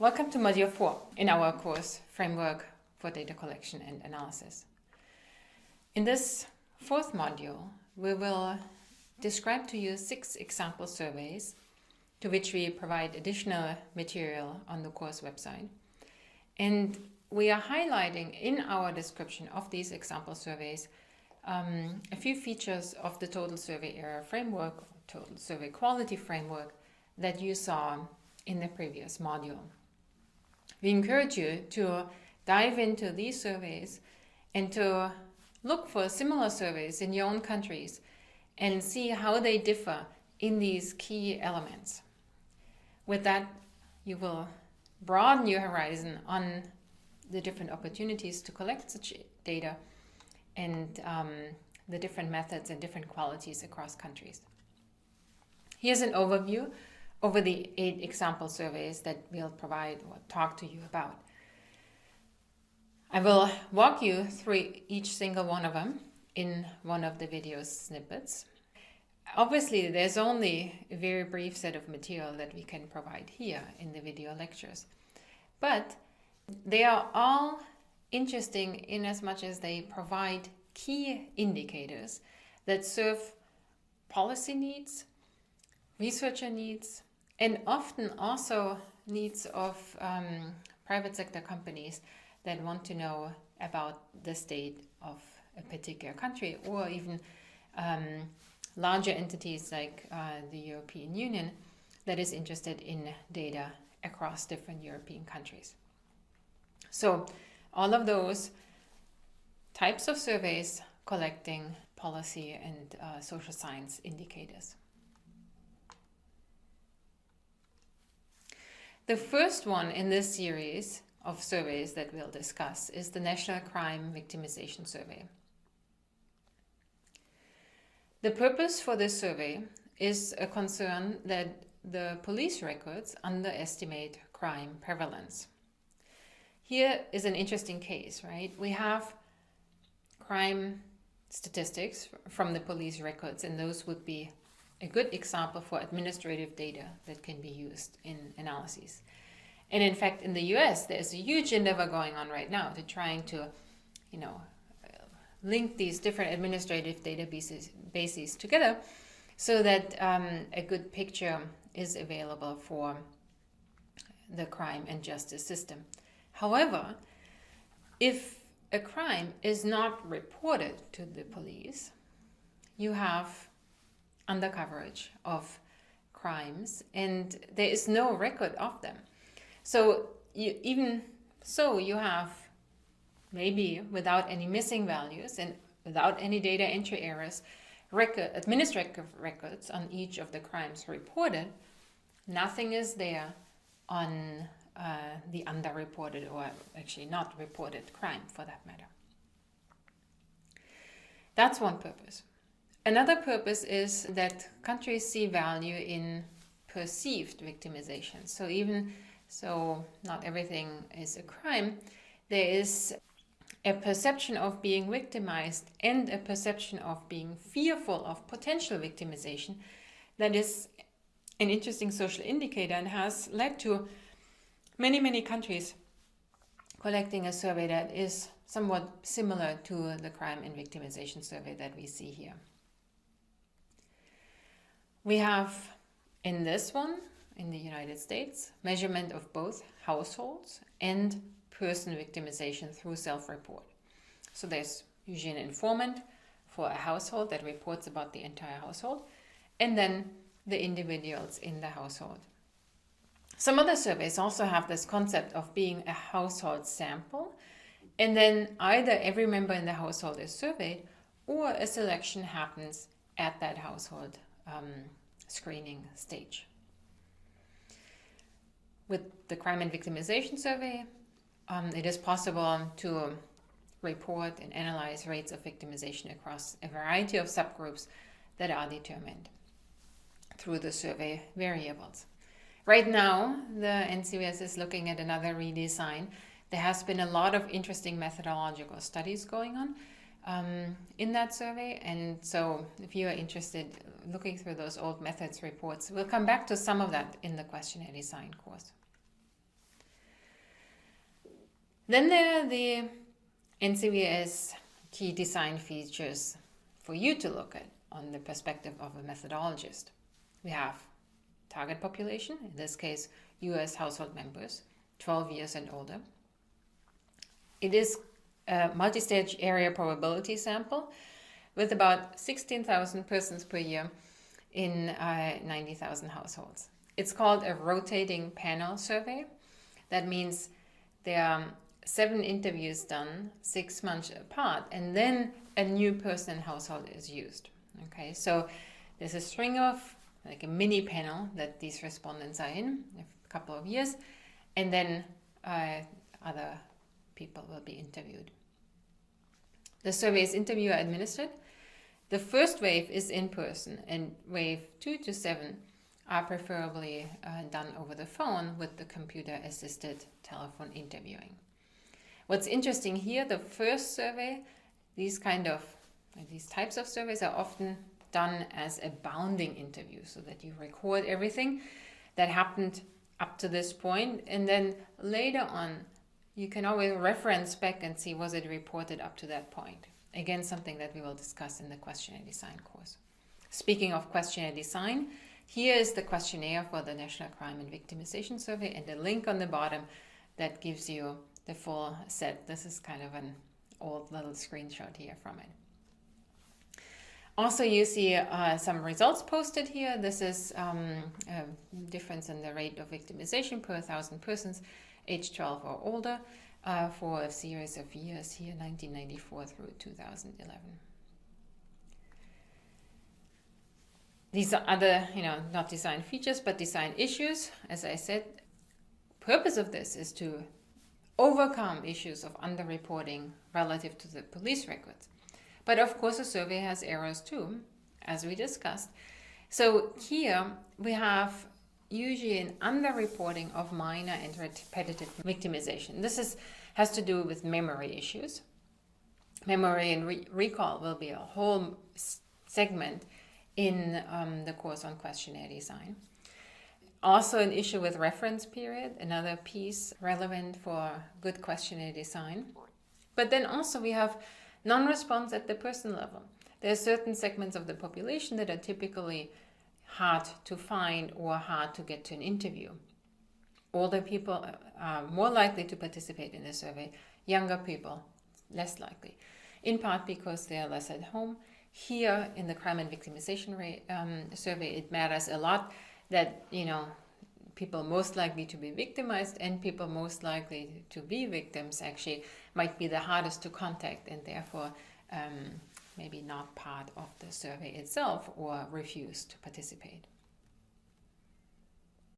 Welcome to Module 4 in our course Framework for Data Collection and Analysis. In this fourth module, we will describe to you 6 example surveys to which we provide additional material on the course website. And we are highlighting in our description of these example surveys a few features of the total survey error framework, or total survey quality framework that you saw in the previous module. We encourage you to dive into these surveys and to look for similar surveys in your own countries and see how they differ in these key elements. With that, you will broaden your horizon on the different opportunities to collect such data and the different methods and different qualities across countries. Here's an overview over the 8 example surveys that we'll provide or talk to you about. I will walk you through each single one of them in one of the video snippets. Obviously, there's only a very brief set of material that we can provide here in the video lectures, but they are all interesting in as much as they provide key indicators that serve policy needs, researcher needs, and often also needs of private sector companies that want to know about the state of a particular country, or even larger entities like the European Union that is interested in data across different European countries. So all of those types of surveys collecting policy and social science indicators. The first one in this series of surveys that we'll discuss is the National Crime Victimization Survey. The purpose for this survey is a concern that the police records underestimate crime prevalence. Here is an interesting case, right? We have crime statistics from the police records, and those would be a good example for administrative data that can be used in analyses. And in fact, in the US, there's a huge endeavor going on right now to trying to, link these different administrative databases together so that a good picture is available for the crime and justice system. However, if a crime is not reported to the police, you have undercoverage of crimes and there is no record of them. So you have, maybe without any missing values and without any data entry errors, administrative records on each of the crimes reported. Nothing is there on the underreported, or actually not reported, crime for that matter. That's one purpose. Another purpose is that countries see value in perceived victimization. So even so, not everything is a crime. There is a perception of being victimized and a perception of being fearful of potential victimization that is an interesting social indicator and has led to many countries collecting a survey that is somewhat similar to the crime and victimization survey that we see here. We have in this one, in the United States, measurement of both households and person victimization through self-report. So there's usually an informant for a household that reports about the entire household, and then the individuals in the household. Some other surveys also have this concept of being a household sample, and then either every member in the household is surveyed or a selection happens at that household screening stage. With the crime and victimization survey, it is possible to report and analyze rates of victimization across a variety of subgroups that are determined through the survey variables. Right now, the Ncvs is looking at another redesign. There has been a lot of interesting methodological studies going on in that survey, and so if you are interested looking through those old methods reports, we'll come back to some of that in the questionnaire design course. Then there are the Ncvs key design features for you to look at on the perspective of a methodologist. We have target population, in this case US household members, 12 years and older. It is a multi-stage area probability sample with about 16,000 persons per year in 90,000 households. It's called a rotating panel survey. That means there are 7 interviews done 6 months apart, and then a new person in household is used. Okay, so there's a string of, like a mini panel that these respondents are in a couple of years, and then other people will be interviewed. The survey is interviewer administered. The first wave is in person, and wave 2 to 7 are preferably done over the phone with the computer-assisted telephone interviewing. What's interesting here, the first survey, these types of surveys are often done as a bounding interview, so that you record everything that happened up to this point, and then later on you can always reference back and see, was it reported up to that point? Again, something that we will discuss in the questionnaire design course. Speaking of questionnaire design, here is the questionnaire for the National Crime and Victimization Survey, and the link on the bottom that gives you the full set. This is kind of an old little screenshot here from it. Also, you see some results posted here. This is a difference in the rate of victimization per 1,000 persons, age 12 or older, for a series of years here, 1994 through 2011. These are other, not design features, but design issues. As I said, purpose of this is to overcome issues of underreporting relative to the police records. But of course, a survey has errors too, as we discussed. So here we have usually an underreporting of minor and repetitive victimization. This has to do with memory issues. Memory and recall will be a whole segment in the course on questionnaire design. Also an issue with reference period, another piece relevant for good questionnaire design. But then also we have non-response at the person level. There are certain segments of the population that are typically hard to find or hard to get to an interview. Older people are more likely to participate in the survey, younger people less likely, in part because they are less at home. Here in the crime and victimization survey, it matters a lot that, people most likely to be victimized and people most likely to be victims actually might be the hardest to contact, and therefore maybe not part of the survey itself or refuse to participate.